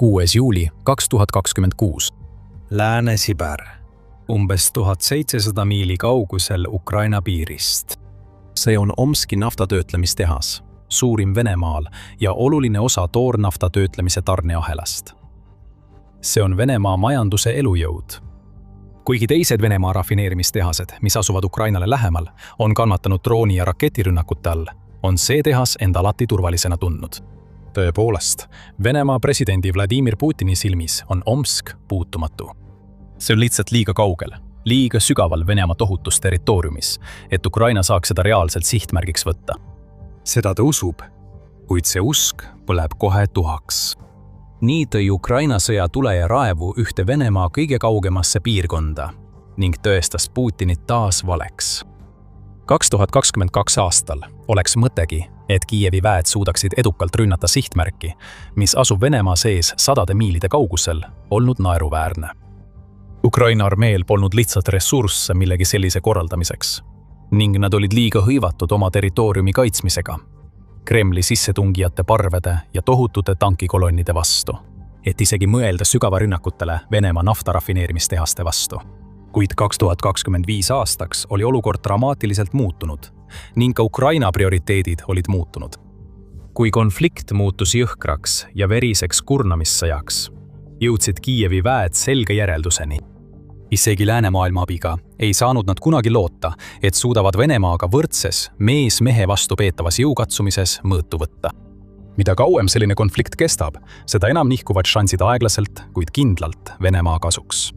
6. juuli 2026. Lääne-Siber, umbes 1700 miili kaugusel Ukraina piirist. See on Omski naftatöötlemistehas, suurim Venemaal ja oluline osa toornafta töötlemise tarneahelast. See on Venemaa majanduse elujõud. Kuigi teised Venemaa rafineerimistehased, mis asuvad Ukrainale lähemal, on kannatanud drooni- ja raketirünnakute all, on see tehas end alati turvalisena tundnud. Tõepoolest, Venemaa presidendi Vladimir Putini silmis on Omsk puutumatu. See on lihtsalt liiga kaugel, liiga sügaval Venemaa tohutus territooriumis, et Ukraina saaks seda reaalselt sihtmärgiks võtta. Seda ta usub, kuid see usk põleb kohe tuhaks. Nii tõi Ukraina sõja tule ja raevu ühte Venemaa kõige kaugemasse piirkonda ning tõestas Putinit taas valeks. 2022 aastal oleks mõttegi, et Kiievi väed suudaksid edukalt rünnata sihtmärki, mis asub Venemaa sees sadade miilide kaugusel, olnud naeruväärne. Ukraina armeel polnud lihtsalt ressursse millegi sellise korraldamiseks ning nad olid liiga hõivatud oma territooriumi kaitsmisega Kremli sissetungijate parvede ja tohutute tankikolonnide vastu, et isegi mõelda sügava rünnakutele Venemaa naftarafineerimistehaste vastu. Kuid 2025 aastaks oli olukord dramaatiliselt muutunud ning ka Ukraina prioriteedid olid muutunud. Kui konflikt muutus jõhkraks ja veriseks kurnamissõjaks, jõudsid Kiievi väed selge järelduseni. Isegi läänemaailma abiga ei saanud nad kunagi loota, et suudavad Venemaaga võrdses mees mehe vastu peetavas jõukatsumises mõõtu võtta. Mida kauem selline konflikt kestab, seda enam nihkuvad šansid aeglaselt, kuid kindlalt Venemaa kasuks.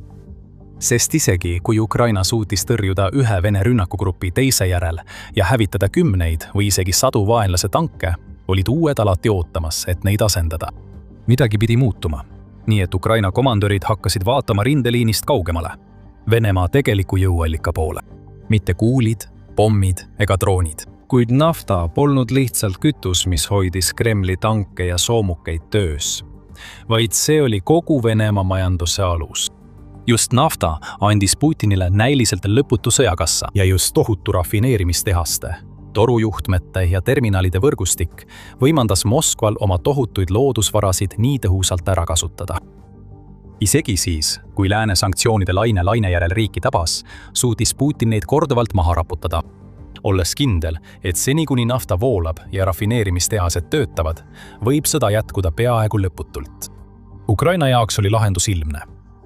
Sest isegi, kui Ukraina suutis tõrjuda ühe Vene rünnakugrupi teise järel ja hävitada kümneid või isegi sadu vaenlase tanke, olid uued alati ootamas, et neid asendada. Midagi pidi muutuma. Nii et Ukraina komandörid hakkasid vaatama rindeliinist kaugemale, Venemaa tegeliku jõuallika poole. Mitte kuulid, pommid ega droonid. Kuid nafta polnud lihtsalt kütus, mis hoidis Kremli tanke ja soomukeid töös, vaid see oli kogu Venemaa majanduse alus. Just nafta andis Putinile näiliselt lõputu sõjakassa ja just tohutu rafineerimistehaste, torujuhtmete ja terminalide võrgustik võimandas Moskval oma tohutuid loodusvarasid nii tõhusalt ära kasutada. Isegi siis, kui lääne sanktsioonide laine järel riiki tabas, suutis Putin neid korduvalt maha raputada. Olles kindel, et seni kuni nafta voolab ja rafineerimistehased töötavad, võib sõda jätkuda peaaegu lõputult. Ukraina jaoks oli lahendus ilmne.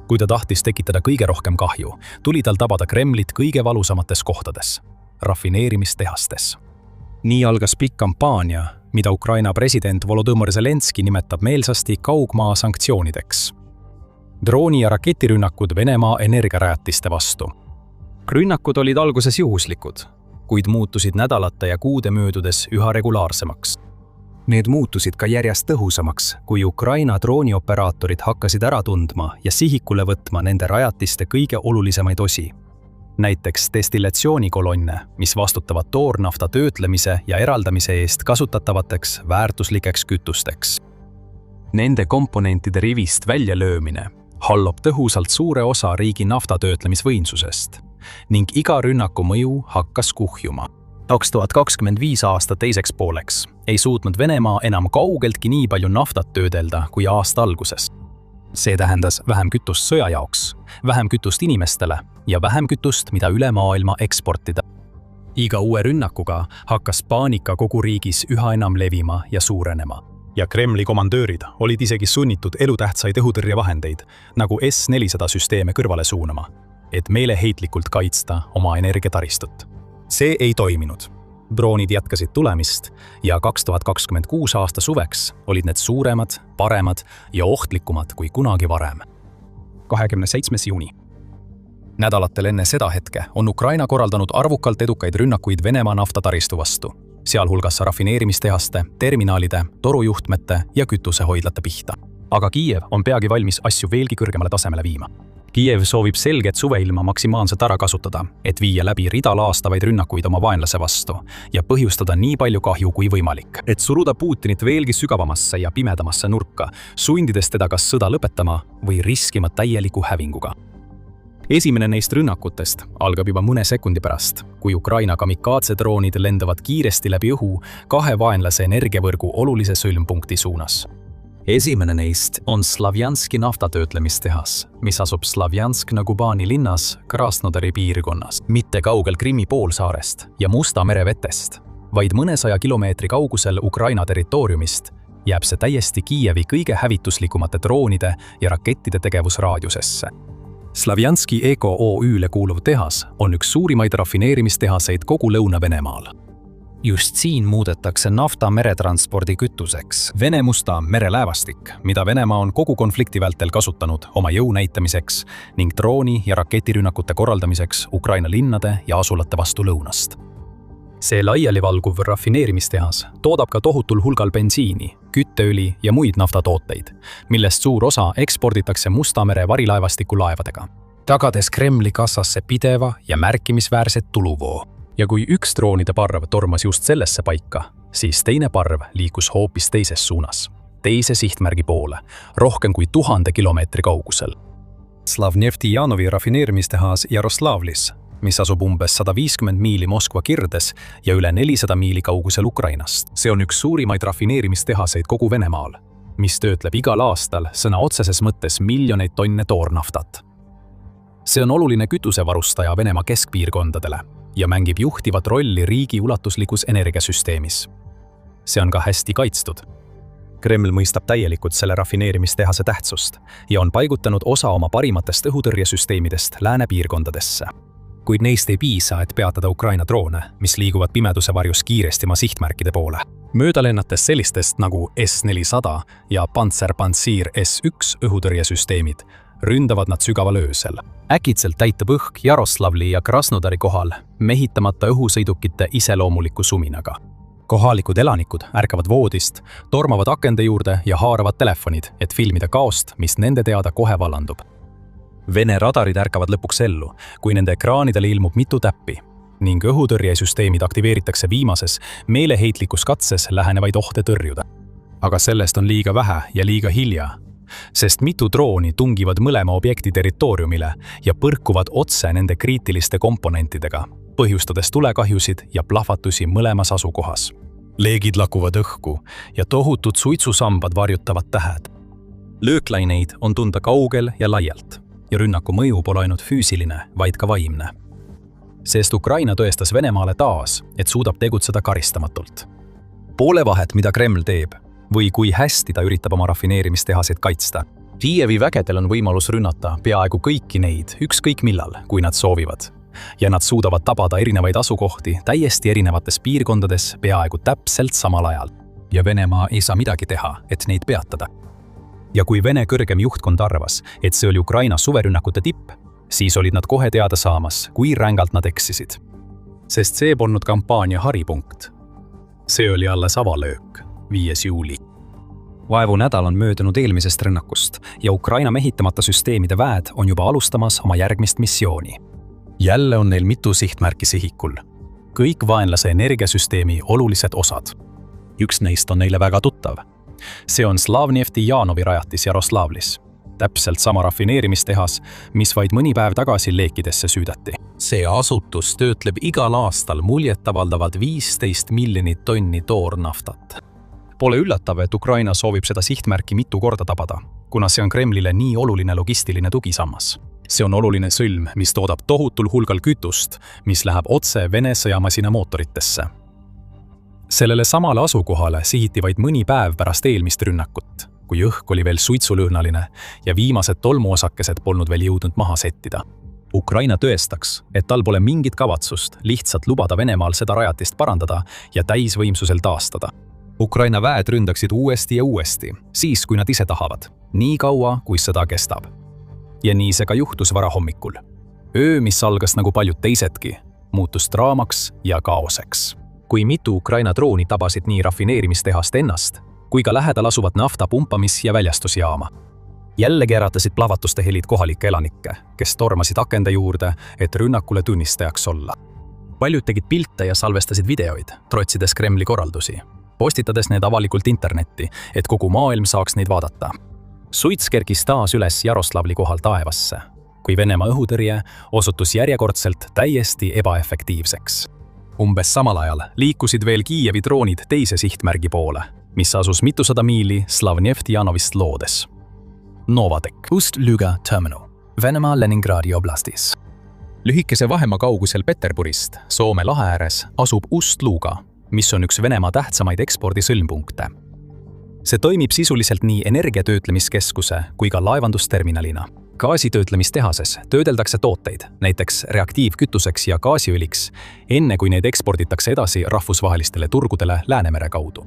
Kui ta tahtis tekitada kõige rohkem kahju, tuli tal tabada Kremlit kõige valusamates kohtades, rafineerimistehastes. Nii algas pikk kampaania, mida Ukraina president Volodõmõr Zelenski nimetab meelsasti kaugmaa sanktsioonideks. Drooni- ja raketirünnakud Venemaa energiarajatiste vastu. Rünnakud olid alguses juhuslikud, kuid muutusid nädalate ja kuude möödudes üha regulaarsemaks. Need muutusid ka järjest tõhusamaks, kui Ukraina droonioperaatorid hakkasid ära tundma ja sihikule võtma nende rajatiste kõige olulisemaid osi. Näiteks destillatsioonikolonne, mis vastutavad toornafta töötlemise ja eraldamise eest kasutatavateks väärtuslikeks kütusteks. Nende komponentide rivist väljalöömine hallab tõhusalt suure osa riigi naftatöötlemisvõimsusest ning iga rünnaku mõju hakkas kuhjuma. 2025 aasta teiseks pooleks ei suutnud Venemaa enam kaugeltki nii palju naftat töödelda kui aasta alguses. See tähendas vähem kütust sõja jaoks, vähem kütust inimestele ja vähem kütust, mida üle maailma eksportida. Iga uue rünnakuga hakkas paanika kogu riigis üha enam levima ja suurenema. Ja Kremli komandöörid olid isegi sunnitud elutähtsaid õhutõrjevahendeid, nagu S-400 süsteeme kõrvale suunama, et meeleheitlikult kaitsta oma energiataristut. See ei toiminud. Droonid jätkasid tulemist ja 2026 aasta suveks olid need suuremad, paremad ja ohtlikumad kui kunagi varem. 27. juuni. Nädalatel enne seda hetke on Ukraina korraldanud arvukalt edukaid rünnakuid Venemaa naftataristu vastu, sealhulgas rafineerimistehaste, terminaalide, torujuhtmete ja kütusehoidlate pihta. Aga Kiiev on peagi valmis asju veelgi kõrgemale tasemele viima. Kiiev soovib selget suveilma maksimaalselt ära kasutada, et viia läbi rida laastavaid rünnakuid oma vaenlase vastu ja põhjustada nii palju kahju kui võimalik, et suruda Putinit veelgi sügavamasse ja pimedamasse nurka, sundides teda kas sõda lõpetama või riskima täieliku hävinguga. Esimene neist rünnakutest algab juba mõne sekundi pärast, kui Ukraina kamikaatsedroonid lendavad kiiresti läbi õhu kahe vaenlase energiavõrgu olulise sõlmpunkti suunas. Esimene neist on Slavjanski naftatöötlemistehas, mis asub Slavjansk-na-Kubani linnas Krasnodari piirkonnas, mitte kaugel Krimmi poolsaarest ja Musta mere vetest, vaid mõnesaja kilomeetri kaugusel Ukraina territooriumist jääb see täiesti Kiievi kõige hävituslikumate droonide ja rakettide tegevusraadiusesse. Slavjanski Eko OÜ-le kuuluv tehas on üks suurimaid rafineerimistehaseid kogu Lõuna-Venemaal. Just siin muudetakse nafta meretranspordi kütuseks. Vene-Musta merelaevastik, mida Venemaa on kogu konflikti vältel kasutanud oma jõu näitamiseks ning drooni- ja raketirünnakute korraldamiseks Ukraina linnade ja asulate vastu lõunast. See laialivalguv rafineerimistehas toodab ka tohutul hulgal bensiini, kütteõli ja muid naftatooteid, millest suur osa eksporditakse Musta mere varilaevastiku laevadega, tagades Kremli kassasse pideva ja märkimisväärset tuluvoo. Ja kui üks droonide parv tormas just sellesse paika, siis teine parv liikus hoopis teises suunas, teise sihtmärgi poole, rohkem kui 1000 kilomeetri kaugusel. Slavneftijanovi rafineerimistehas Jaroslavlis, mis asub umbes 150 miili Moskva kirdes ja üle 400 miili kaugusel Ukrainast. See on üks suurimaid rafineerimistehaseid kogu Venemaal, mis töötleb igal aastal sõna otseses mõttes miljoneid tonne toornaftat. See on oluline kütusevarustaja Venemaa keskpiirkondadele ja mängib juhtivat rolli riigi ulatuslikus energiasüsteemis. See on ka hästi kaitstud. Kreml mõistab täielikult selle rafineerimistehase tähtsust ja on paigutanud osa oma parimatest õhutõrjesüsteemidest lääne piirkondadesse. Kuid neist ei piisa, et peatada Ukraina droone, mis liiguvad pimeduse varjus kiiresti oma sihtmärkide poole. Mööda lennates sellistest nagu S-400 ja Panzer S-1 õhutõrjesüsteemid ründavad nad sügaval öösel. Äkitselt täitub õhk Jaroslavli ja Krasnodari kohal mehitamata õhusõidukite iseloomuliku suminaga. Kohalikud elanikud ärkavad voodist, tormavad akende juurde ja haaravad telefonid, et filmida kaost, mis nende teada kohe vallandub. Vene radarid ärkavad lõpuks ellu, kui nende ekraanidele ilmub mitu täppi ning õhutõrjesüsteemid aktiveeritakse viimases meeleheitlikus katses lähenevaid ohte tõrjuda. Aga sellest on liiga vähe ja liiga hilja, sest mitu drooni tungivad mõlema objekti territooriumile ja põrkuvad otse nende kriitiliste komponentidega, põhjustades tulekahjusid ja plahvatusi mõlemas asukohas. Leegid lakuvad õhku ja tohutud suitsusambad varjutavad tähed. Lööklaineid on tunda kaugel ja laialt ja rünnaku mõju pole ainult füüsiline, vaid ka vaimne. Sest Ukraina tõestas Venemaale taas, et suudab tegutseda karistamatult. Poole vahet, mida Kreml teeb, või kui hästi ta üritab oma rafineerimistehaseid kaitsta. Kiievi vägedel on võimalus rünnata peaaegu kõiki neid, ükskõik millal, kui nad soovivad. Ja nad suudavad tabada erinevaid asukohti täiesti erinevates piirkondades peaaegu täpselt samal ajal. Ja Venemaa ei saa midagi teha, et neid peatada. Ja kui Vene kõrgem juhtkond arvas, et see oli Ukraina suverünnakute tipp, siis olid nad kohe teada saamas, kui rängalt nad eksisid. Sest see polnud kampaania haripunkt. See oli alles avalöök, 5. juuli. Vaevu nädal on möödunud eelmisest rünnakust ja Ukraina mehitamata süsteemide väed on juba alustamas oma järgmist missiooni. Jälle on neil mitu sihtmärki sihikul. Kõik vaenlase energiasüsteemi olulised osad. Üks neist on neile väga tuttav. See on Slavneftijanovi rajatis Jaroslavlis. Täpselt sama rafineerimistehas, mis vaid mõni päev tagasi leekidesse süüdati. See asutus töötleb igal aastal muljetavaldavad 15 miljonit tonni toornaftat. Pole üllatav, et Ukraina soovib seda sihtmärki mitu korda tabada, kuna see on Kremlile nii oluline logistiline tugisammas. See on oluline sõlm, mis toodab tohutul hulgal kütust, mis läheb otse Vene sõjamasina mootoritesse. Sellele samale asukohale sihiti vaid mõni päev pärast eelmist rünnakut, kui õhk oli veel suitsulõhnaline ja viimased tolmuosakesed polnud veel jõudnud maha settida. Ukraina tõestaks, et tal pole mingit kavatsust lihtsalt lubada Venemaal seda rajatist parandada ja täisvõimsusel taastada. Ukraina väed ründaksid uuesti ja uuesti, siis kui nad ise tahavad, nii kaua, kui sõda kestab. Ja nii see ka juhtus varahommikul. Öö, mis algas nagu paljud teisedki, muutus draamaks ja kaoseks. Kui mitu Ukraina drooni tabasid nii rafineerimistehast ennast, kui ka lähedal asuvat nafta pumpamis- ja väljastusjaama. Jällegi äratasid plahvatuste helid kohalikke elanikke, kes tormasid akende juurde, et rünnakule tunnistajaks olla. Paljud tegid pilte ja salvestasid videoid, trotsides Kremli korraldusi, postitades need avalikult internetti, et kogu maailm saaks neid vaadata. Suits kerkis taas üles Jaroslavli kohal taevasse, kui Venemaa õhutõrje osutus järjekordselt täiesti ebaefektiivseks. Umbes samal ajal liikusid veel Kiievi droonid teise sihtmärgi poole, mis asus mitusada miili Slavnefti-Janovist loodes. Novatek, Ust-Luga terminal, Venemaa Leningradi oblastis. Lühikese vahemaa kaugusel Peterburist, Soome lahe ääres, asub Ust-Luga, mis on üks Venemaa tähtsamaid ekspordisõlmpunkte. See toimib sisuliselt nii energiatöötlemiskeskuse kui ka laevandusterminalina. Gaasitöötlemistehases töödeldakse tooteid, näiteks reaktiivkütuseks ja gaasiõliks, enne kui neid eksporditakse edasi rahvusvahelistele turgudele Läänemere kaudu.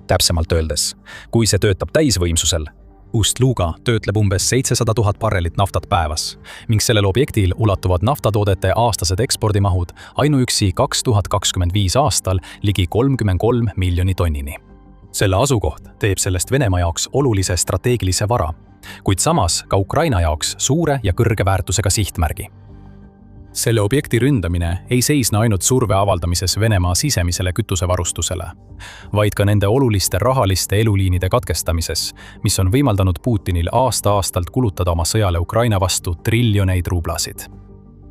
Täpsemalt öeldes, kui see töötab täisvõimsusel, Ust-Luga töötleb umbes 700 000 barrelit naftat päevas ning sellel objektil ulatuvad naftatoodete aastased ekspordimahud ainuüksi 2025 aastal ligi 33 miljoni tonnini. Selle asukoht teeb sellest Venemaa jaoks olulise strateegilise vara, kuid samas ka Ukraina jaoks suure ja kõrge väärtusega sihtmärgi. Selle objekti ründamine ei seisne ainult surve avaldamises Venemaa sisemisele kütusevarustusele, vaid ka nende oluliste rahaliste eluliinide katkestamises, mis on võimaldanud Putinil aasta-aastalt kulutada oma sõjale Ukraina vastu triljoneid rublasid.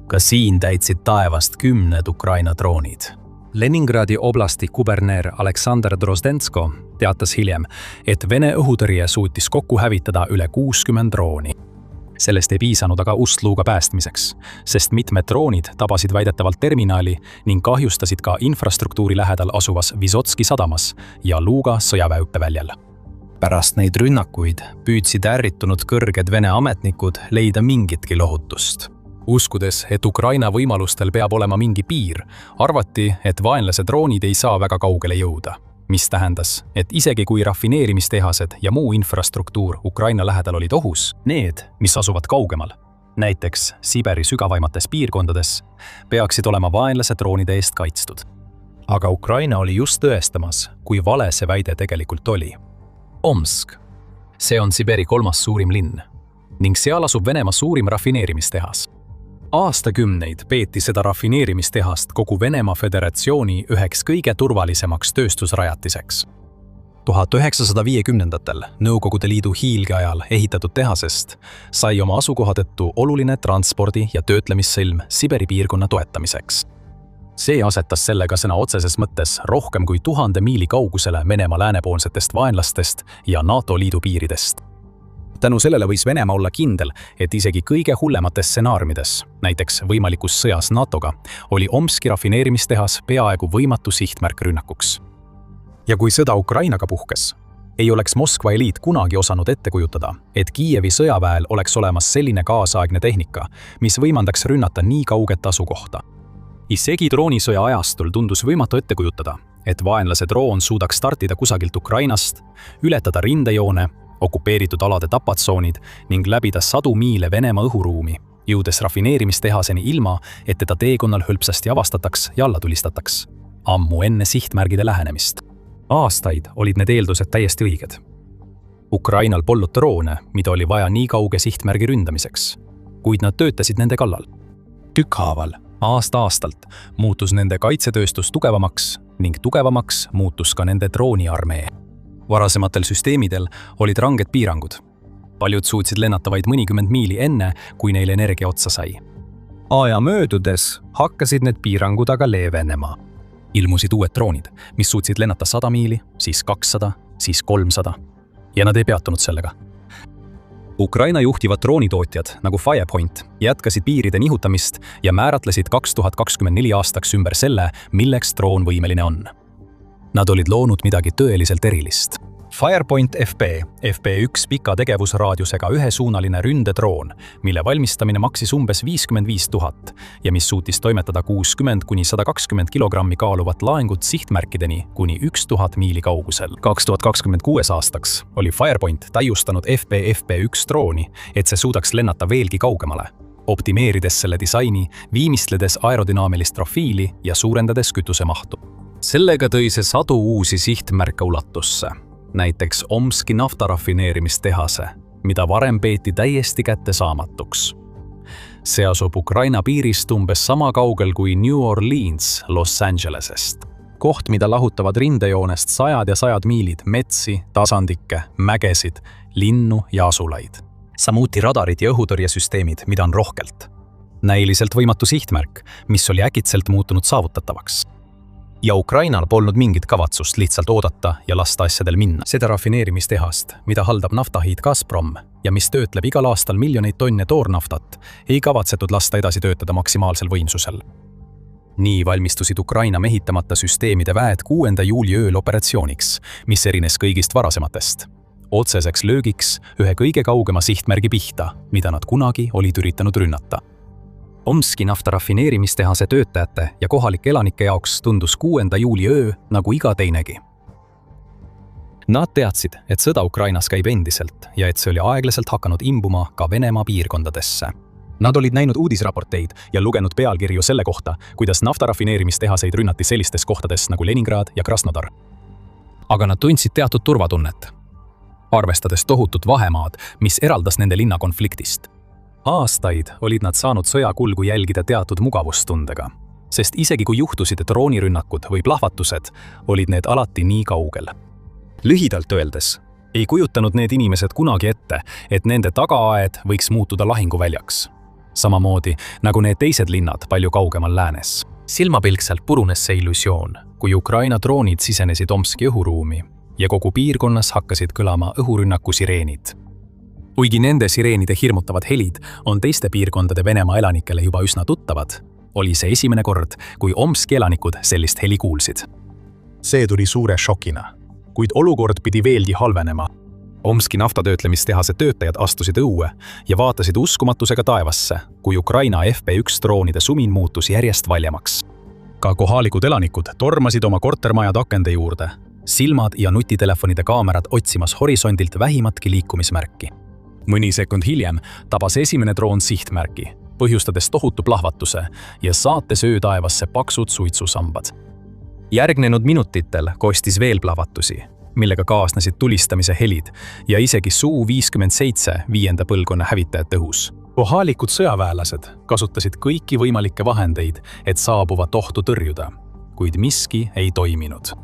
Ka siin täitsid taevast 10 Ukraina droonid. Leningradi oblasti kuberner Aleksandr Drozdensko teatas hiljem, et Vene õhutõrje suutis kokku hävitada üle 60 drooni. Sellest ei piisanud aga Ust-Luga päästmiseks, sest mitmed droonid tabasid väidetavalt terminali ning kahjustasid ka infrastruktuuri lähedal asuvas Vysotski sadamas ja Luga sõjaväeõppeväljal. Pärast neid rünnakuid püüdsid ärritunud kõrged Vene ametnikud leida mingitki lohutust. Uskudes, et Ukraina võimalustel peab olema mingi piir, arvati, et vaenlase droonid ei saa väga kaugele jõuda, mis tähendas, et isegi kui rafineerimistehased ja muu infrastruktuur Ukraina lähedal olid ohus, need, mis asuvad kaugemal, näiteks Siberi sügavaimates piirkondades, peaksid olema vaenlase droonide eest kaitstud. Aga Ukraina oli just tõestamas, kui vale see väide tegelikult oli. Omsk. See on Siberi 3. suurim linn ning seal asub Venemaa suurim rafineerimistehas. Aastakümneid peeti seda rafineerimistehast kogu Venemaa Föderatsiooni üheks kõige turvalisemaks tööstusrajatiseks. 1950-ndatel Nõukogude Liidu hiilge ajal ehitatud tehasest sai oma asukoha tõttu oluline transpordi- ja töötlemissõlm Siberi piirkonna toetamiseks. See asetas sellega sõna otseses mõttes rohkem kui 1000 miili kaugusele Venemaa läänepoolsetest vaenlastest ja NATO liidu piiridest. Tänu sellele võis Venemaa olla kindel, et isegi kõige hullemates stsenaariumides, näiteks võimalikus sõjas NATOga, oli Omski rafineerimistehas peaaegu võimatu sihtmärk rünnakuks. Ja kui sõda Ukrainaga puhkes, ei oleks Moskva eliit kunagi osanud ette kujutada, et Kiievi sõjaväel oleks olemas selline kaasaegne tehnika, mis võimaldaks rünnata nii kauget asukohta. Isegi droonisõja ajastul tundus võimatu ette kujutada, et vaenlase droon suudaks startida kusagilt Ukrainast, ületada rindejoone, okupeeritud alade tapatsoonid ning läbida sadu miile Venemaa õhuruumi, jõudes rafineerimistehaseni ilma, et teda teekonnal hõlpsasti avastataks ja alla tulistataks, ammu enne sihtmärgide lähenemist. Aastaid olid need eeldused täiesti õiged. Ukrainal polnud droone, mida oli vaja nii kauge sihtmärgi ründamiseks, kuid nad töötasid nende kallal. Tükkhaaval, aasta-aastalt, muutus nende kaitsetööstus tugevamaks ning tugevamaks muutus ka nende drooniarmee. Varasematel süsteemidel olid ranged piirangud. Paljud suutsid lennata vaid mõnikümmend miili enne, kui neil energia otsa sai. Aja möödudes hakkasid need piirangud aga leevenema. Ilmusid uued droonid, mis suutsid lennata 100 miili, siis 200, siis 300. Ja nad ei peatunud sellega. Ukraina juhtivad droonitootjad nagu Firepoint jätkasid piiride nihutamist ja määratlesid 2024 aastaks ümber selle, milleks droon võimeline on. Nad olid loonud midagi tõeliselt erilist. Firepoint FP, FP1 pika tegevusraadiusega ühesuunaline ründedroon, mille valmistamine maksis umbes 55 000 ja mis suutis toimetada 60–120 kilogrammi kaaluvat laengut sihtmärkideni kuni 1000 miili kaugusel. 2026 aastaks oli Firepoint täiustanud FP1 drooni, et see suudaks lennata veelgi kaugemale, optimeerides selle disaini, viimistledes aerodünaamilist profiili ja suurendades kütusemahtu. Sellega tõi see sadu uusi sihtmärke ulatusse, näiteks Omski naftarafineerimistehase, mida varem peeti täiesti kättesaamatuks. See asub Ukraina piirist umbes sama kaugel kui New Orleans Los Angelesest. Koht, mida lahutavad rindejoonest sajad ja sajad miilid metsi, tasandikke, mägesid, linnu ja asulaid. Samuti radarid ja õhutõrjesüsteemid, mida on rohkelt. Näiliselt võimatu sihtmärk, mis oli äkitselt muutunud saavutatavaks. ja Ukrainal polnud mingit kavatsust lihtsalt oodata ja lasta asjadel minna. Seda rafineerimistehast, mida haldab naftahiid Gazprom ja mis töötleb igal aastal miljoneid tonne toornaftat, ei kavatsetud lasta edasi töötada maksimaalsel võimsusel. Nii valmistusid Ukraina mehitamata süsteemide väed 6. juuli ööl operatsiooniks, mis erines kõigist varasematest. Otseseks löögiks ühe kõige kaugema sihtmärgi pihta, mida nad kunagi olid üritanud rünnata. Omski naftarafineerimistehase töötajate ja kohalike elanike jaoks tundus 6. juuli öö nagu iga teinegi. Nad teadsid, et sõda Ukrainas käib endiselt ja et see oli aeglaselt hakanud imbuma ka Venemaa piirkondadesse. Nad olid näinud uudisraporteid ja lugenud pealkirju selle kohta, kuidas naftarafineerimistehaseid rünnati sellistes kohtades nagu Leningrad ja Krasnodar. Aga nad tundsid teatud turvatunnet, arvestades tohutut vahemaad, mis eraldas nende linna konfliktist. Aastaid olid nad saanud sõja kulgu jälgida teatud mugavustundega, sest isegi kui juhtusid droonirünnakud või plahvatused, olid need alati nii kaugel. Lühidalt öeldes, ei kujutanud need inimesed kunagi ette, et nende tagaaed võiks muutuda lahinguväljaks. Samamoodi nagu need teised linnad palju kaugemal läänes. Silmapilkselt purunes see illusioon, kui Ukraina droonid sisenesid Omski õhuruumi ja kogu piirkonnas hakkasid kõlama õhurünnaku sireenid. Kuigi nende sireenide hirmutavad helid on teiste piirkondade Venemaa elanikele juba üsna tuttavad, oli see esimene kord, kui Omski elanikud sellist heli kuulsid. See tuli suure šokina, kuid olukord pidi veelgi halvenema. Omski naftatöötlemistehase töötajad astusid õue ja vaatasid uskumatusega taevasse, kui Ukraina FP1 droonide sumin muutus järjest valjemaks. Ka kohalikud elanikud tormasid oma kortermajad akende juurde, silmad ja nutitelefonide kaamerad otsimas horisondilt vähimatki liikumismärki. Mõni sekund hiljem tabas esimene droon sihtmärki, põhjustades tohutu plahvatuse ja saates öötaevasse paksud suitsusambad. Järgnenud minutitel kostis veel plahvatusi, millega kaasnesid tulistamise helid ja isegi Su-57 5. põlvkonna hävitajate õhus. Kohalikud sõjaväelased kasutasid kõiki võimalikke vahendeid, et saabuvat ohtu tõrjuda, kuid miski ei toiminud.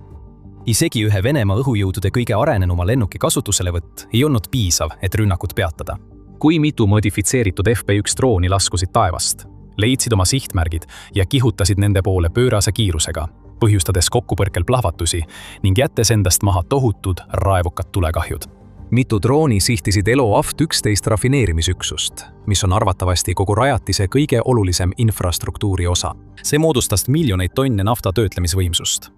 Isegi ühe Venemaa õhujõudude kõige arenenuma lennuki kasutuselevõtt ei olnud piisav, et rünnakut peatada. Kui mitu modifitseeritud FP1 drooni laskusid taevast, leidsid oma sihtmärgid ja kihutasid nende poole pöörase kiirusega, põhjustades kokkupõrkel plahvatusi ning jättes endast maha tohutud raevukad tulekahjud. Mitu drooni sihtisid Elo AFT-11 rafineerimisüksust, mis on arvatavasti kogu rajatise kõige olulisem infrastruktuuri osa. See moodustas miljoneid tonne nafta töötlemisvõimsust.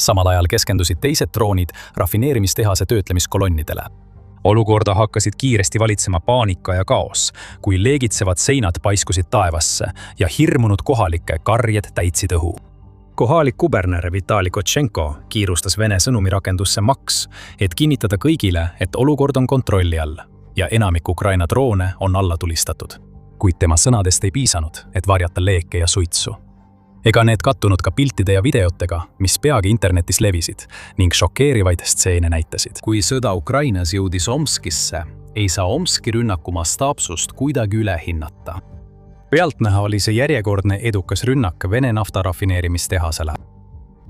Samal ajal keskendusid teised droonid rafineerimistehase töötlemiskolonnidele. Olukorda hakkasid kiiresti valitsema paanika ja kaos, kui leegitsevad seinad paiskusid taevasse ja hirmunud kohalike karjed täitsid õhu. Kohalik kuberner Vitali Kotšenko kiirustas Vene sõnumirakendusse Max, et kinnitada kõigile, et olukord on kontrolli all ja enamik Ukraina droone on alla tulistatud. Kuid tema sõnadest ei piisanud, et varjata leeke ja suitsu. Ega need kattunud ka piltide ja videotega, mis peagi internetis levisid ning šokeerivaid stseene näitasid. Kui sõda Ukrainas jõudis Omskisse, ei saa Omski rünnaku mastaapsust kuidagi üle hinnata. Pealtnäha oli see järjekordne edukas rünnak Vene naftarafineerimistehasele.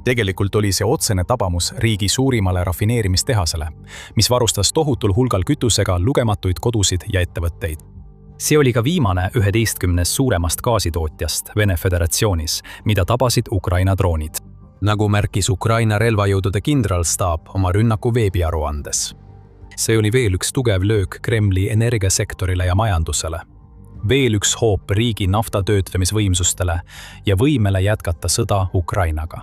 Tegelikult oli see otsene tabamus riigi suurimale rafineerimistehasele, mis varustas tohutul hulgal kütusega lugematuid kodusid ja ettevõtteid. See oli ka viimane 11 suuremast gaasitootjast Vene Föderatsioonis, mida tabasid Ukraina droonid. Nagu märkis Ukraina relvajõudude kindralstaap oma rünnaku veebiaruandes. See oli veel üks tugev löök Kremli energiasektorile ja majandusele. Veel üks hoop riigi naftatöötlemisvõimsustele ja võimele jätkata sõda Ukrainaga.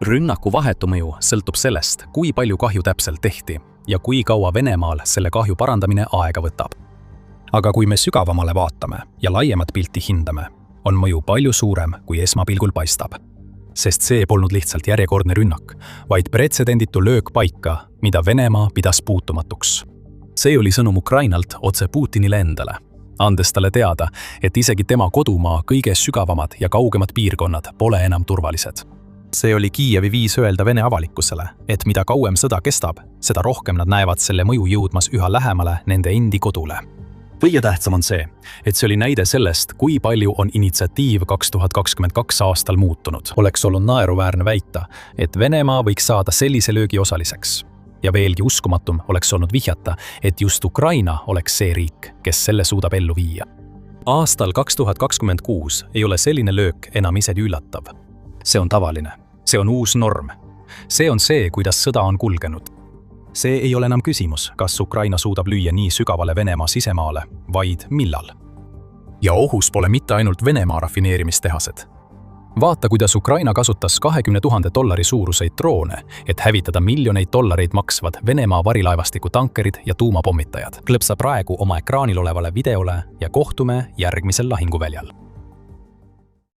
Rünnaku vahetu mõju sõltub sellest, kui palju kahju täpselt tehti ja kui kaua Venemaal selle kahju parandamine aega võtab. Aga kui me sügavamale vaatame ja laiemat pilti hindame, on mõju palju suurem, kui esmapilgul paistab. Sest see polnud lihtsalt järjekordne rünnak, vaid pretsedenditu löök paika, mida Venemaa pidas puutumatuks. See oli sõnum Ukrainalt otse Putinile endale, andes talle teada, et isegi tema kodumaa kõige sügavamad ja kaugemad piirkonnad pole enam turvalised. See oli Kiievi viis öelda Vene avalikkusele, et mida kauem sõda kestab, seda rohkem nad näevad selle mõju jõudmas üha lähemale nende endi kodule. Kõige tähtsam on see, et see oli näide sellest, kui palju on initsiatiiv 2022 aastal muutunud. Oleks olnud naeruväärne väita, et Venemaa võiks saada sellise löögi osaliseks. Ja veelgi uskumatum oleks olnud vihjata, et just Ukraina oleks see riik, kes selle suudab ellu viia. Aastal 2026 ei ole selline löök enam isegi üllatav. See on tavaline, See on uus norm. See on see, kuidas sõda on kulgenud. See ei ole enam küsimus, kas Ukraina suudab lüüa nii sügavale Venemaa sisemaale, vaid millal. Ja ohus pole mitte ainult Venemaa rafineerimistehased. Vaata, kuidas Ukraina kasutas $20,000 suuruseid droone, et hävitada miljoneid dollareid maksvad Venemaa varilaevastiku tankerid ja tuumapommitajad. Klõpsa praegu oma ekraanil olevale videole ja kohtume järgmisel lahinguväljal.